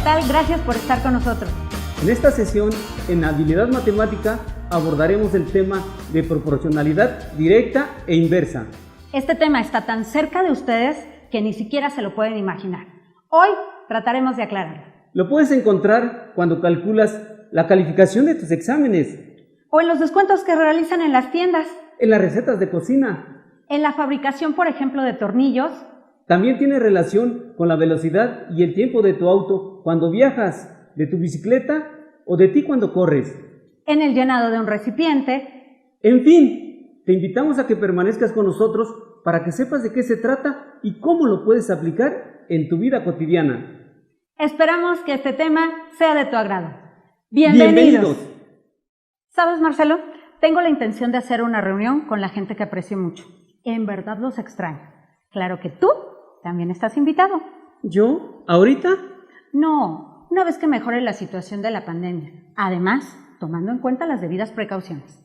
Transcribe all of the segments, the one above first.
tal? Gracias por estar con nosotros. En esta sesión, en habilidad matemática, abordaremos el tema de proporcionalidad directa e inversa. Este tema está tan cerca de ustedes que ni siquiera se lo pueden imaginar. Hoy trataremos de aclararlo. Lo puedes encontrar cuando calculas la calificación de tus exámenes, O en los descuentos que realizan en las tiendas, en las recetas de cocina. en la fabricación, por ejemplo, de tornillos. También tiene relación con la velocidad y el tiempo de tu auto cuando viajas, de tu bicicleta o de ti cuando corres. En el llenado de un recipiente. En fin, te invitamos a que permanezcas con nosotros para que sepas de qué se trata y cómo lo puedes aplicar en tu vida cotidiana. Esperamos que este tema sea de tu agrado. ¡Bienvenidos! ¿Sabes, Marcelo? Tengo la intención de hacer una reunión con la gente que aprecio mucho. En verdad los extraño. Claro que tú también estás invitado. ¿Yo? ¿Ahorita? No, una vez que mejore la situación de la pandemia. Además, tomando en cuenta las debidas precauciones.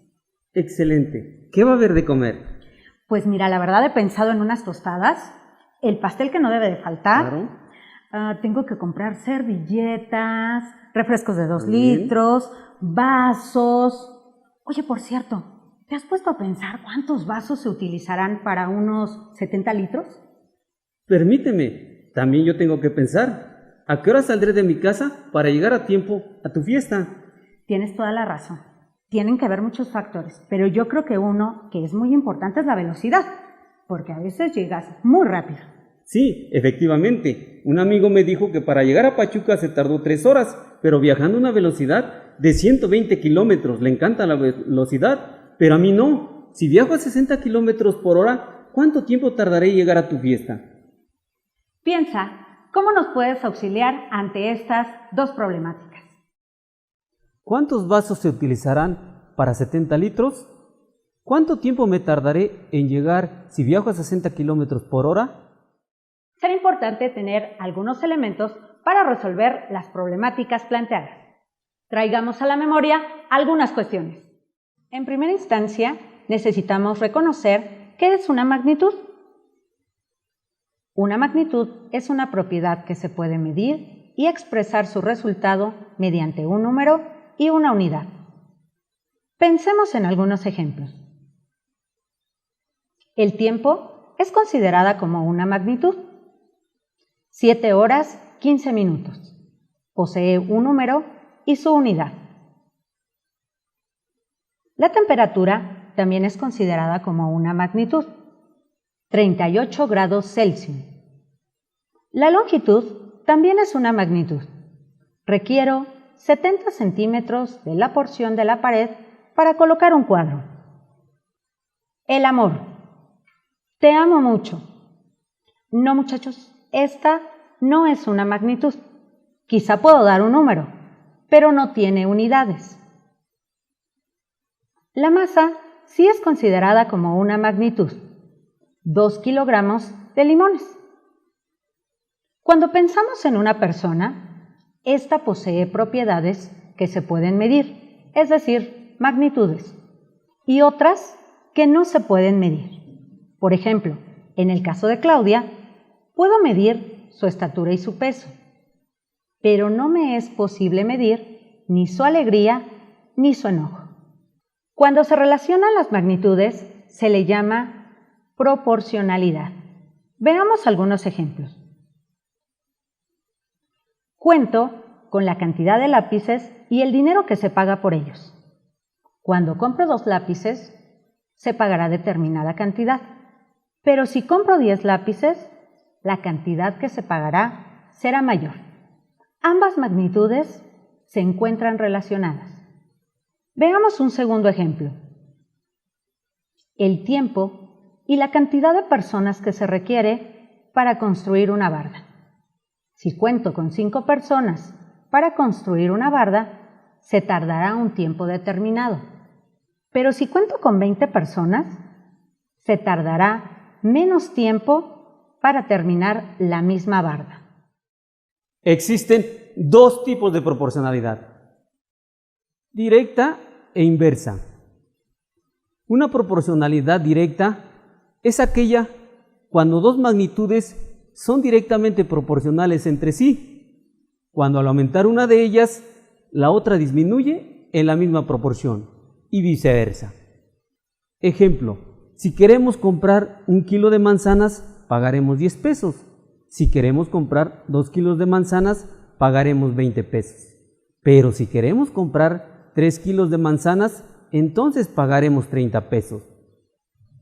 Excelente. ¿Qué va a haber de comer? Pues mira, la verdad he pensado en unas tostadas, el pastel que no debe de faltar. Claro. Tengo que comprar servilletas, refrescos de 2 Muy bien. litros, vasos. Oye, por cierto, ¿te has puesto a pensar cuántos vasos se utilizarán para unos 70 litros? Permíteme, también yo tengo que pensar. ¿A qué hora saldré de mi casa para llegar a tiempo a tu fiesta? Tienes toda la razón. Tienen que haber muchos factores, pero yo creo que uno que es muy importante es la velocidad, porque a veces llegas muy rápido. Sí, efectivamente. Un amigo me dijo que para llegar a Pachuca se tardó 3 horas, pero viajando a una velocidad de 120 kilómetros. Le encanta la velocidad, pero a mí no. Si viajo a 60 kilómetros por hora, ¿cuánto tiempo tardaré en llegar a tu fiesta? Piensa, ¿cómo nos puedes auxiliar ante estas dos problemáticas? ¿Cuántos vasos se utilizarán para 70 litros? ¿Cuánto tiempo me tardaré en llegar si viajo a 60 kilómetros por hora? Será importante tener algunos elementos para resolver las problemáticas planteadas. Traigamos a la memoria algunas cuestiones. En primera instancia, necesitamos reconocer qué es una magnitud. Una magnitud es una propiedad que se puede medir y expresar su resultado mediante un número y una unidad. Pensemos en algunos ejemplos. El tiempo es considerada como una magnitud. 7 horas, 15 minutos. Posee un número y su unidad. La temperatura también es considerada como una magnitud. 38 grados Celsius. La longitud también es una magnitud. Requiero 70 centímetros de la porción de la pared para colocar un cuadro. El amor. Te amo mucho. No, muchachos, esta no es una magnitud. Quizá puedo dar un número, pero no tiene unidades. La masa sí es considerada como una magnitud. 2 kilogramos de limones. Cuando pensamos en una persona, esta posee propiedades que se pueden medir, es decir, magnitudes, y otras que no se pueden medir. Por ejemplo, en el caso de Claudia, puedo medir su estatura y su peso, pero no me es posible medir ni su alegría ni su enojo. Cuando se relacionan las magnitudes, se le llama proporcionalidad. Veamos algunos ejemplos. Cuento con la cantidad de lápices y el dinero que se paga por ellos. Cuando compro 2 lápices, se pagará determinada cantidad, pero si compro 10 lápices, la cantidad que se pagará será mayor. Ambas magnitudes se encuentran relacionadas. Veamos un segundo ejemplo. El tiempo y la cantidad de personas que se requiere para construir una barda. Si cuento con 5 personas para construir una barda, se tardará un tiempo determinado. Pero si cuento con 20 personas, se tardará menos tiempo para terminar la misma barda. Existen 2 tipos de proporcionalidad: directa e inversa. Una proporcionalidad directa es aquella cuando 2 magnitudes son directamente proporcionales entre sí. cuando al aumentar una de ellas, la otra disminuye en la misma proporción y viceversa. Ejemplo, si queremos comprar 1 kilo de manzanas, pagaremos 10 pesos. Si queremos comprar 2 kilos de manzanas, pagaremos 20 pesos. Pero si queremos comprar 3 kilos de manzanas, entonces pagaremos 30 pesos.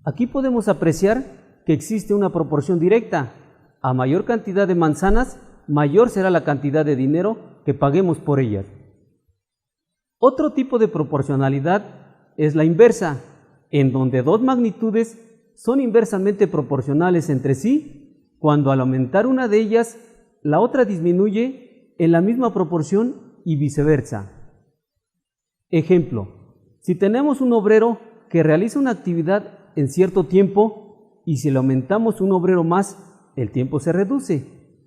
Aquí podemos apreciar que existe una proporción directa. A mayor cantidad de manzanas, mayor será la cantidad de dinero que paguemos por ellas. Otro tipo de proporcionalidad es la inversa, en donde dos magnitudes son inversamente proporcionales entre sí, cuando al aumentar una de ellas, la otra disminuye en la misma proporción y viceversa. Ejemplo, si tenemos un obrero que realiza una actividad en cierto tiempo y si le aumentamos un obrero más, el tiempo se reduce,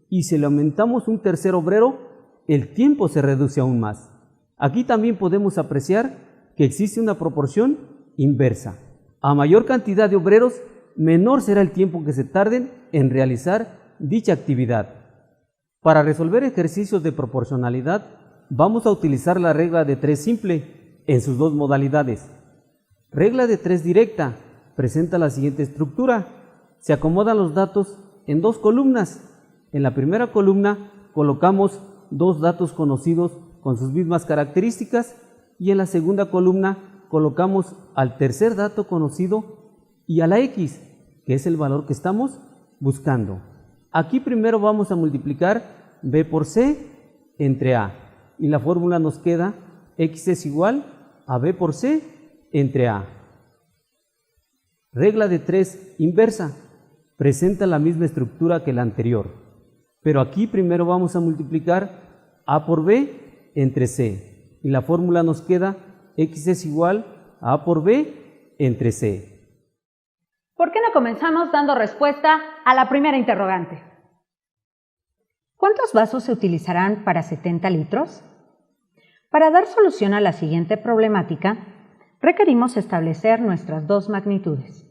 y si le aumentamos un tercer obrero, el tiempo se reduce aún más. Aquí también podemos apreciar que existe una proporción inversa. A mayor cantidad de obreros, menor será el tiempo que se tarden en realizar dicha actividad. Para resolver ejercicios de proporcionalidad, vamos a utilizar la regla de 3 simple en sus dos modalidades. Regla de 3 directa presenta la siguiente estructura. Se acomodan los datos en 2 columnas. En la primera columna colocamos 2 datos conocidos con sus mismas características y en la segunda columna colocamos al tercer dato conocido y a la X, que es el valor que estamos buscando. Aquí primero vamos a multiplicar B por C entre A y la fórmula nos queda X es igual a B por C entre A. Regla de 3 inversa. Presenta la misma estructura que la anterior, pero aquí primero vamos a multiplicar A por B entre C y la fórmula nos queda X es igual a A por B entre C. ¿Por qué no comenzamos dando respuesta a la primera interrogante? ¿Cuántos vasos se utilizarán para 70 litros? Para dar solución a la siguiente problemática, requerimos establecer nuestras dos magnitudes.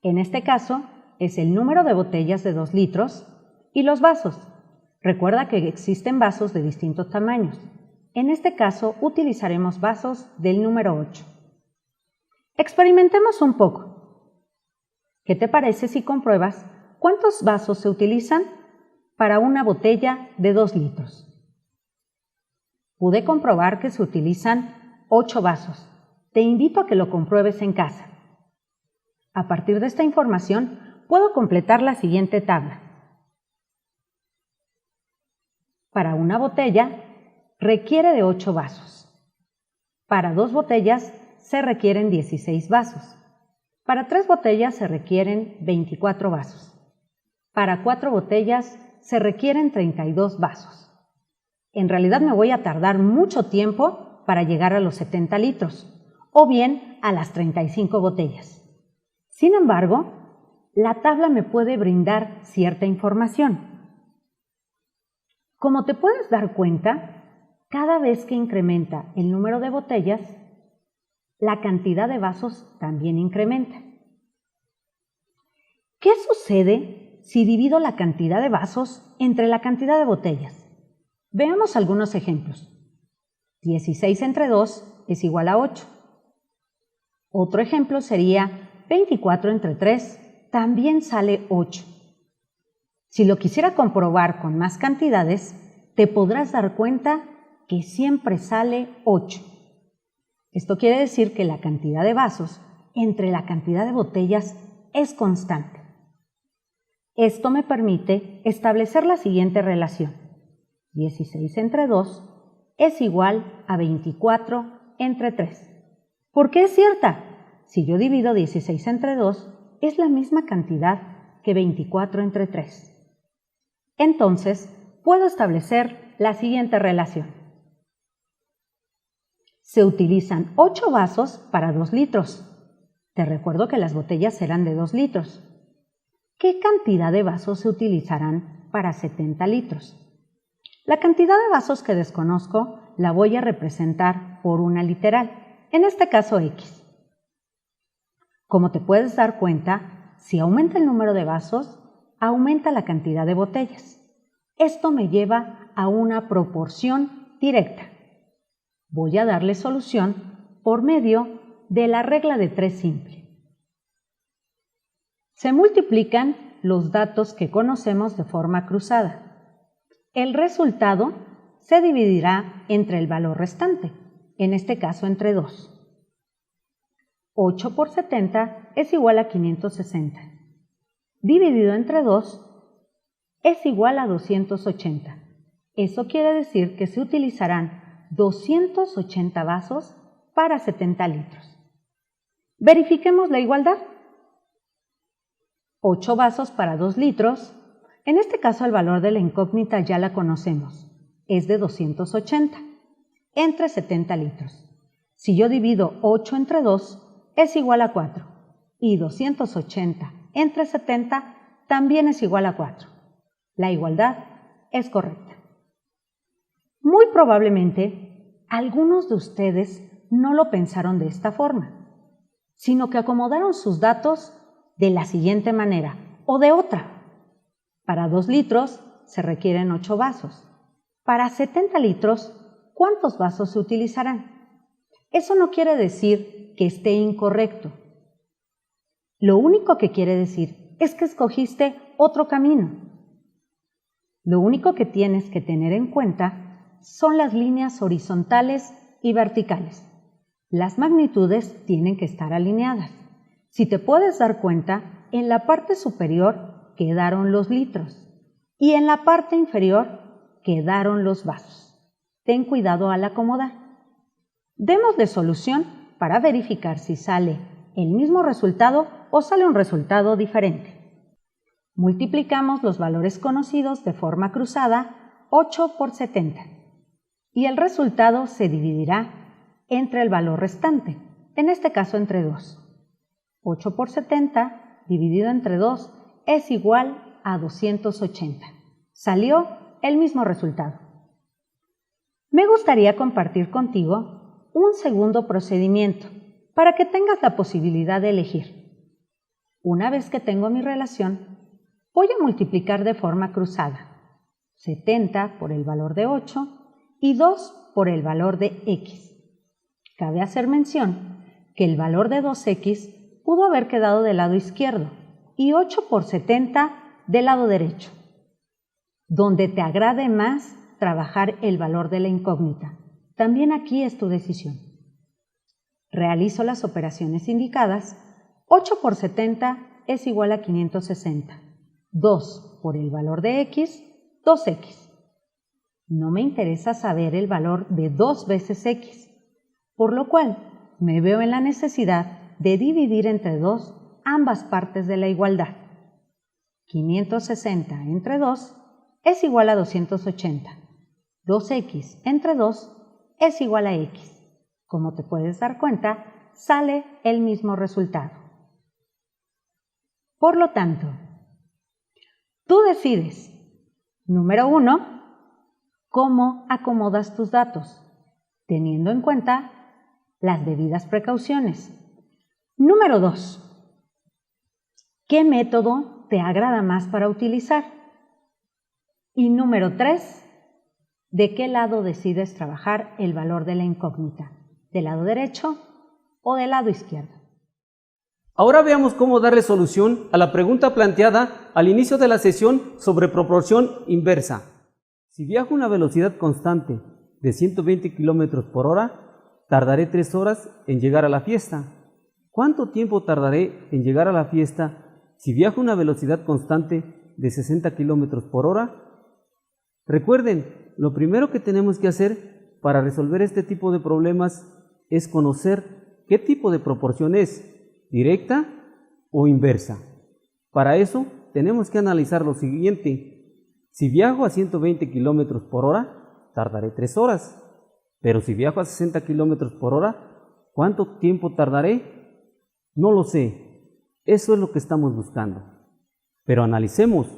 En este caso, es el número de botellas de 2 litros y los vasos. Recuerda que existen vasos de distintos tamaños. En este caso, utilizaremos vasos del número 8. Experimentemos un poco. ¿Qué te parece si compruebas cuántos vasos se utilizan para una botella de 2 litros? Pude comprobar que se utilizan 8 vasos. Te invito a que lo compruebes en casa. A partir de esta información, puedo completar la siguiente tabla. Para una botella, requiere de 8 vasos. Para 2 botellas, se requieren 16 vasos. Para 3 botellas, se requieren 24 vasos. Para 4 botellas, se requieren 32 vasos. En realidad me voy a tardar mucho tiempo para llegar a los 70 litros, o bien a las 35 botellas. Sin embargo, la tabla me puede brindar cierta información. Como te puedes dar cuenta, cada vez que incrementa el número de botellas, la cantidad de vasos también incrementa. ¿Qué sucede si divido la cantidad de vasos entre la cantidad de botellas? Veamos algunos ejemplos. 16 entre 2 es igual a 8. Otro ejemplo sería 24 entre 3 también sale 8. Si lo quisiera comprobar con más cantidades, te podrás dar cuenta que siempre sale 8. Esto quiere decir que la cantidad de vasos entre la cantidad de botellas es constante. Esto me permite establecer la siguiente relación. 16 entre 2 es igual a 24 entre 3. ¿Por qué es cierta? Si yo divido 16 entre 2, es la misma cantidad que 24 entre 3. Entonces, puedo establecer la siguiente relación. Se utilizan 8 vasos para 2 litros. Te recuerdo que las botellas serán de 2 litros. ¿Qué cantidad de vasos se utilizarán para 70 litros? La cantidad de vasos que desconozco la voy a representar por una literal, en este caso X. Como te puedes dar cuenta, si aumenta el número de vasos, aumenta la cantidad de botellas. Esto me lleva a una proporción directa. Voy a darle solución por medio de la regla de 3 simple. Se multiplican los datos que conocemos de forma cruzada. El resultado se dividirá entre el valor restante, en este caso entre 2. 8 por 70 es igual a 560. Dividido entre 2 es igual a 280. Eso quiere decir que se utilizarán 280 vasos para 70 litros. Verifiquemos la igualdad. 8 vasos para 2 litros. En este caso el valor de la incógnita ya la conocemos. Es de 280 entre 70 litros. Si yo divido 8 entre 2, es igual a 4. Y 280 entre 70 también es igual a 4. La igualdad es correcta. Muy probablemente, algunos de ustedes no lo pensaron de esta forma, sino que acomodaron sus datos de la siguiente manera o de otra. Para 2 litros se requieren 8 vasos. Para 70 litros, ¿cuántos vasos se utilizarán? Eso no quiere decir que esté incorrecto. Lo único que quiere decir es que escogiste otro camino. Lo único que tienes que tener en cuenta son las líneas horizontales y verticales. Las magnitudes tienen que estar alineadas. Si te puedes dar cuenta, en la parte superior quedaron los litros y en la parte inferior quedaron los vasos. Ten cuidado al acomodar. Démosle solución para verificar si sale el mismo resultado o sale un resultado diferente. Multiplicamos los valores conocidos de forma cruzada, 8 por 70, y el resultado se dividirá entre el valor restante, en este caso entre 2. 8 por 70 dividido entre 2 es igual a 280. Salió el mismo resultado. Me gustaría compartir contigo un segundo procedimiento para que tengas la posibilidad de elegir. Una vez que tengo mi relación, voy a multiplicar de forma cruzada 70 por el valor de 8 y 2 por el valor de x. Cabe hacer mención que el valor de 2x pudo haber quedado del lado izquierdo y 8 por 70 del lado derecho. Donde te agrade más trabajar el valor de la incógnita, también aquí es tu decisión. Realizo las operaciones indicadas. 8 por 70 es igual a 560. 2 por el valor de x, 2x. No me interesa saber el valor de 2 veces x, por lo cual me veo en la necesidad de dividir entre 2 ambas partes de la igualdad. 560 entre 2 es igual a 280. 2x entre 2 es igual a x. Como te puedes dar cuenta, sale el mismo resultado. Por lo tanto, tú decides, número 1, cómo acomodas tus datos, teniendo en cuenta las debidas precauciones. Número 2, ¿qué método te agrada más para utilizar? Y número 3, ¿de qué lado decides trabajar el valor de la incógnita? ¿Del lado derecho o del lado izquierdo? Ahora veamos cómo darle solución a la pregunta planteada al inicio de la sesión sobre proporción inversa. Si viajo a una velocidad constante de 120 km por hora, tardaré 3 horas en llegar a la fiesta. ¿Cuánto tiempo tardaré en llegar a la fiesta si viajo a una velocidad constante de 60 km por hora? Recuerden, lo primero que tenemos que hacer para resolver este tipo de problemas es conocer qué tipo de proporción es, directa o inversa. Para eso tenemos que analizar lo siguiente. Si viajo a 120 km por hora, tardaré 3 horas. Pero si viajo a 60 km por hora, ¿cuánto tiempo tardaré? No lo sé. Eso es lo que estamos buscando. Pero analicemos.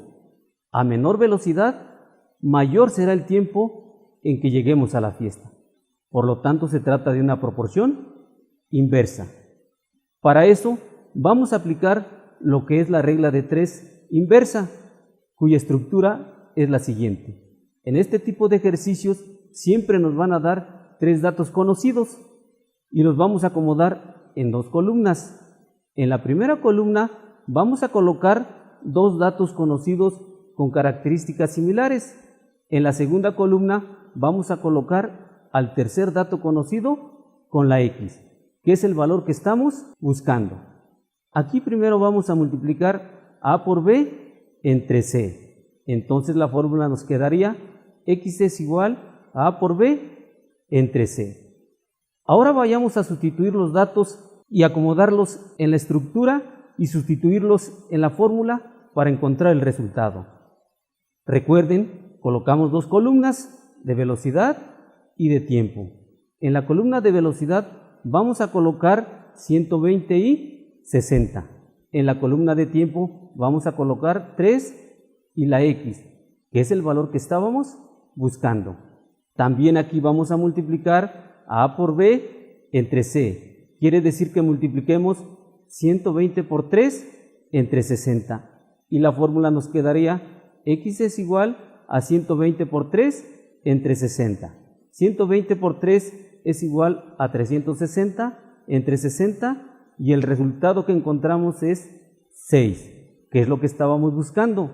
A menor velocidad, mayor será el tiempo en que lleguemos a la fiesta. Por lo tanto, se trata de una proporción inversa. Para eso, vamos a aplicar lo que es la regla de 3 inversa, cuya estructura es la siguiente. En este tipo de ejercicios siempre nos van a dar 3 datos conocidos y los vamos a acomodar en 2 columnas. En la primera columna vamos a colocar 2 datos conocidos con características similares. En la segunda columna vamos a colocar al tercer dato conocido con la X, que es el valor que estamos buscando. Aquí primero vamos a multiplicar A por B entre C. Entonces la fórmula nos quedaría X es igual a A por B entre C. Ahora vayamos a sustituir los datos y acomodarlos en la estructura y sustituirlos en la fórmula para encontrar el resultado. Recuerden, colocamos 2 columnas de velocidad y de tiempo. En la columna de velocidad vamos a colocar 120 y 60. En la columna de tiempo vamos a colocar 3 y la X, que es el valor que estábamos buscando. También aquí vamos a multiplicar A por B entre C. Quiere decir que multipliquemos 120 por 3 entre 60. Y la fórmula nos quedaría X es igual a 120 por 3 entre 60. 120 por 3 es igual a 360 entre 60 y el resultado que encontramos es 6, que es lo que estábamos buscando.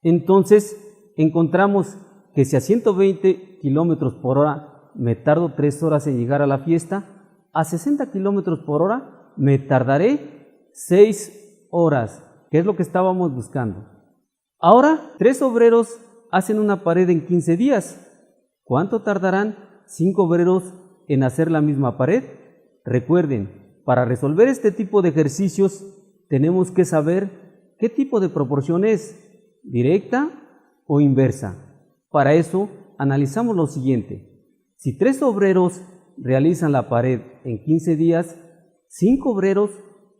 Entonces encontramos que si a 120 kilómetros por hora me tardo 3 horas en llegar a la fiesta, a 60 kilómetros por hora me tardaré 6 horas, que es lo que estábamos buscando. Ahora, 3 obreros hacen una pared en 15 días. ¿Cuánto tardarán 5 obreros en hacer la misma pared? Recuerden, para resolver este tipo de ejercicios tenemos que saber qué tipo de proporción es, directa o inversa. Para eso, analizamos lo siguiente. Si 3 obreros realizan la pared en 15 días, 5 obreros,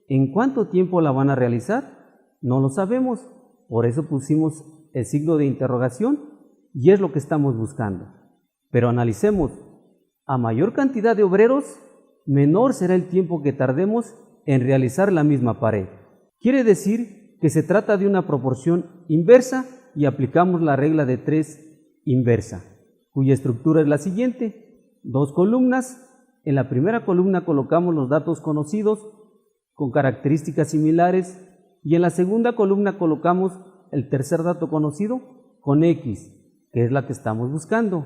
¿en cuánto tiempo la van a realizar? No lo sabemos, por eso pusimos el signo de interrogación y es lo que estamos buscando. Pero analicemos, a mayor cantidad de obreros, menor será el tiempo que tardemos en realizar la misma pared. Quiere decir que se trata de una proporción inversa y aplicamos la regla de 3 inversa, cuya estructura es la siguiente: 2 columnas. En la primera columna colocamos los datos conocidos con características similares y en la segunda columna colocamos el tercer dato conocido con X, que es la que estamos buscando.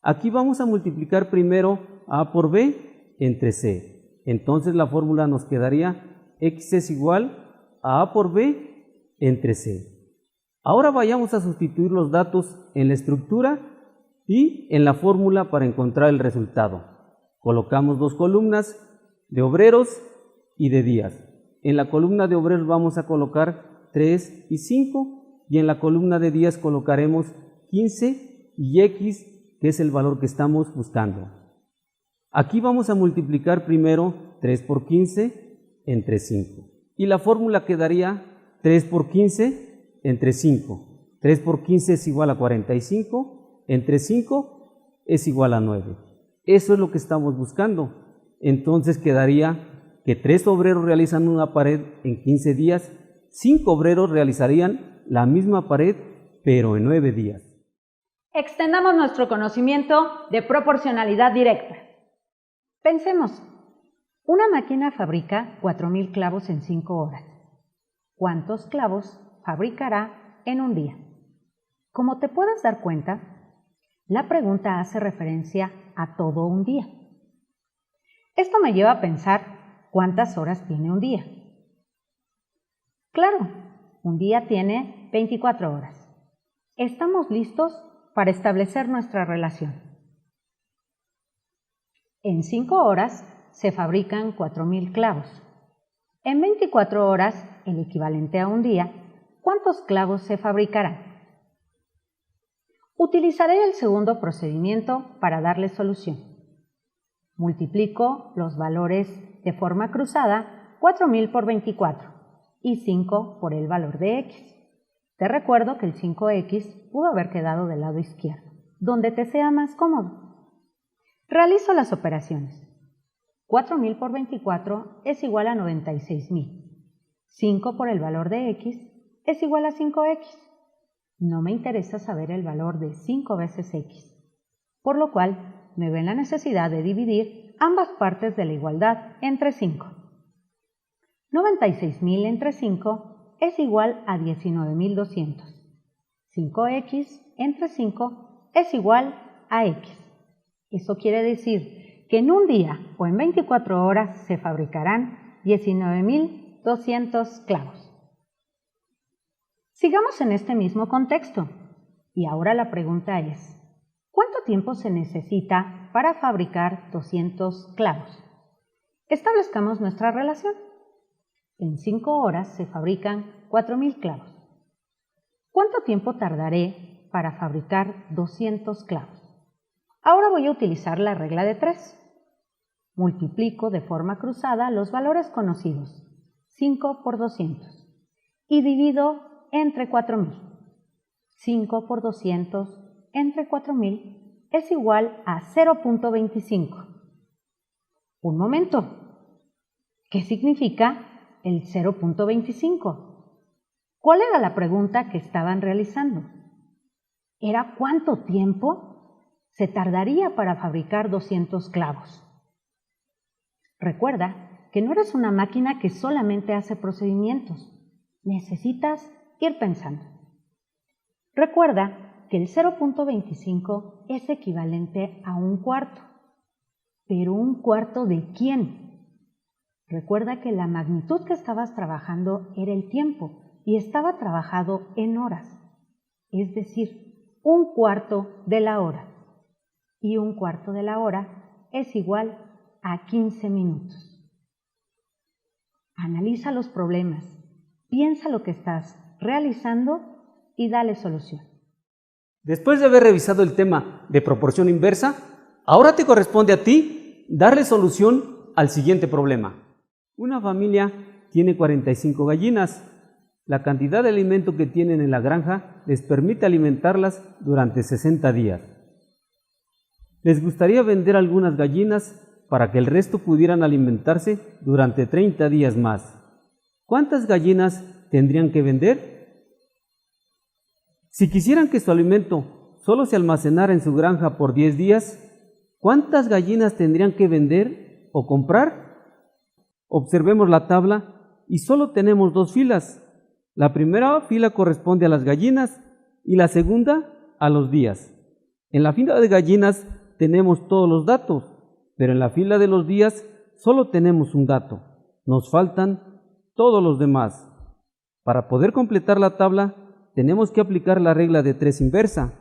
Aquí vamos a multiplicar primero A por B entre C. Entonces la fórmula nos quedaría X es igual a A por B entre C. Ahora vayamos a sustituir los datos en la estructura y en la fórmula para encontrar el resultado. Colocamos 2 columnas de obreros y de días. En la columna de obreros vamos a colocar 3 y 5 y en la columna de días colocaremos 15 y X, que es el valor que estamos buscando. Aquí vamos a multiplicar primero 3 por 15 entre 5 y la fórmula quedaría 3 por 15 entre 5. 3 por 15 es igual a 45, entre 5 es igual a 9. Eso es lo que estamos buscando. Entonces quedaría que 3 obreros realizan una pared en 15 días, 5 obreros realizarían la misma pared, pero en 9 días. Extendamos nuestro conocimiento de proporcionalidad directa. Pensemos, una máquina fabrica 4,000 clavos en 5 horas. ¿Cuántos clavos fabricará en un día? Como te puedes dar cuenta, la pregunta hace referencia a todo un día. Esto me lleva a pensar cuántas horas tiene un día. Claro, un día tiene 24 horas. Estamos listos para establecer nuestra relación. En 5 horas se fabrican 4,000 clavos. En 24 horas, el equivalente a un día, ¿cuántos clavos se fabricarán? Utilizaré el segundo procedimiento para darle solución. Multiplico los valores de forma cruzada 4,000 por 24 y 5 por el valor de X. Te recuerdo que el 5X pudo haber quedado del lado izquierdo, donde te sea más cómodo. Realizo las operaciones. 4,000 por 24 es igual a 96,000. 5 por el valor de X es igual a 5X. No me interesa saber el valor de 5 veces x, por lo cual me veo en la necesidad de dividir ambas partes de la igualdad entre 5. 96.000 entre 5 es igual a 19.200. 5x entre 5 es igual a x. Eso quiere decir que en un día o en 24 horas se fabricarán 19.200 clavos. Sigamos en este mismo contexto. Y ahora la pregunta es, ¿cuánto tiempo se necesita para fabricar 200 clavos? Establezcamos nuestra relación. En 5 horas se fabrican 4.000 clavos. ¿Cuánto tiempo tardaré para fabricar 200 clavos? Ahora voy a utilizar la regla de 3. Multiplico de forma cruzada los valores conocidos, 5 por 200, y divido entre 4.000. 5 por 200 entre 4.000 es igual a 0.25. Un momento. ¿Qué significa el 0.25? ¿Cuál era la pregunta que estaban realizando? Era ¿cuánto tiempo se tardaría para fabricar 200 clavos? Recuerda que no eres una máquina que solamente hace procedimientos. Necesitas ir pensando. Recuerda que el 0.25 es equivalente a un cuarto. ¿Pero un cuarto de quién? Recuerda que la magnitud que estabas trabajando era el tiempo y estaba trabajado en horas. Es decir, un cuarto de la hora. Y un cuarto de la hora es igual a 15 minutos. Analiza los problemas, piensa lo que estás realizando y dale solución. Después de haber revisado el tema de proporción inversa, ahora te corresponde a ti darle solución al siguiente problema. Una familia tiene 45 gallinas. La cantidad de alimento que tienen en la granja les permite alimentarlas durante 60 días. Les gustaría vender algunas gallinas para que el resto pudieran alimentarse durante 30 días más. ¿Cuántas gallinas tendrían que vender? Si quisieran que su alimento solo se almacenara en su granja por 10 días, ¿cuántas gallinas tendrían que vender o comprar? Observemos la tabla y solo tenemos 2 filas. La primera fila corresponde a las gallinas y la segunda a los días. En la fila de gallinas tenemos todos los datos, pero en la fila de los días solo tenemos un dato. Nos faltan todos los demás. Para poder completar la tabla, tenemos que aplicar la regla de 3 inversa.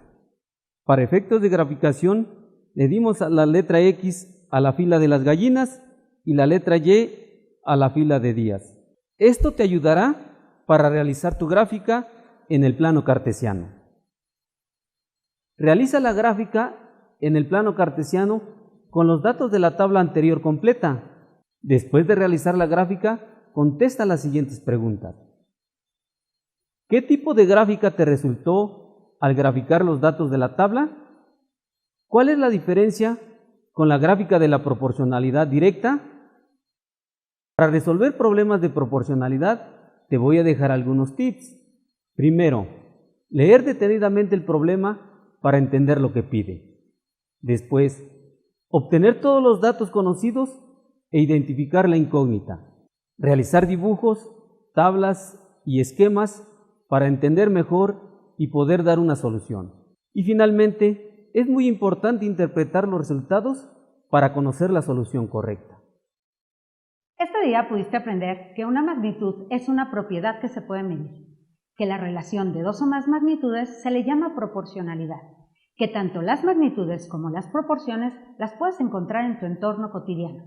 Para efectos de graficación, le dimos a la letra X a la fila de las gallinas y la letra Y a la fila de días. Esto te ayudará para realizar tu gráfica en el plano cartesiano. Realiza la gráfica en el plano cartesiano con los datos de la tabla anterior completa. Después de realizar la gráfica, contesta las siguientes preguntas. ¿Qué tipo de gráfica te resultó al graficar los datos de la tabla? ¿Cuál es la diferencia con la gráfica de la proporcionalidad directa? Para resolver problemas de proporcionalidad, te voy a dejar algunos tips. Primero, leer detenidamente el problema para entender lo que pide. Después, obtener todos los datos conocidos e identificar la incógnita. Realizar dibujos, tablas y esquemas para entender mejor y poder dar una solución. Y finalmente, es muy importante interpretar los resultados para conocer la solución correcta. Este día pudiste aprender que una magnitud es una propiedad que se puede medir, que la relación de 2 o más magnitudes se le llama proporcionalidad, que tanto las magnitudes como las proporciones las puedes encontrar en tu entorno cotidiano.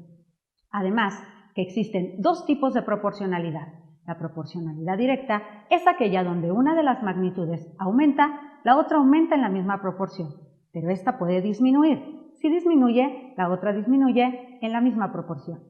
Además, que existen 2 tipos de proporcionalidad. La proporcionalidad directa es aquella donde una de las magnitudes aumenta, la otra aumenta en la misma proporción, pero esta puede disminuir. Si disminuye, la otra disminuye en la misma proporción.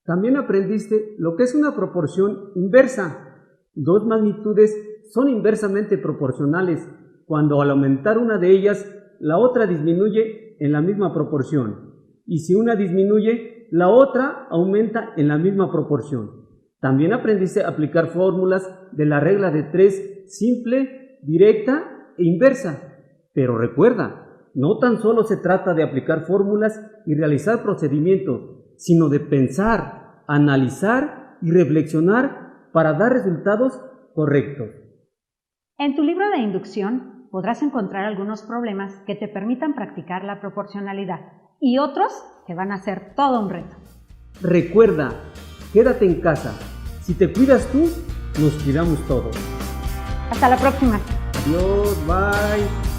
También aprendiste lo que es una proporción inversa. 2 magnitudes son inversamente proporcionales cuando al aumentar una de ellas, la otra disminuye en la misma proporción. Y si una disminuye, la otra aumenta en la misma proporción. También aprendiste a aplicar fórmulas de la regla de 3 simple, directa e inversa. Pero recuerda, no tan solo se trata de aplicar fórmulas y realizar procedimientos, sino de pensar, analizar y reflexionar para dar resultados correctos. En tu libro de inducción podrás encontrar algunos problemas que te permitan practicar la proporcionalidad y otros que van a ser todo un reto. Recuerda, quédate en casa. Si te cuidas tú, nos cuidamos todos. Hasta la próxima. Adiós, bye.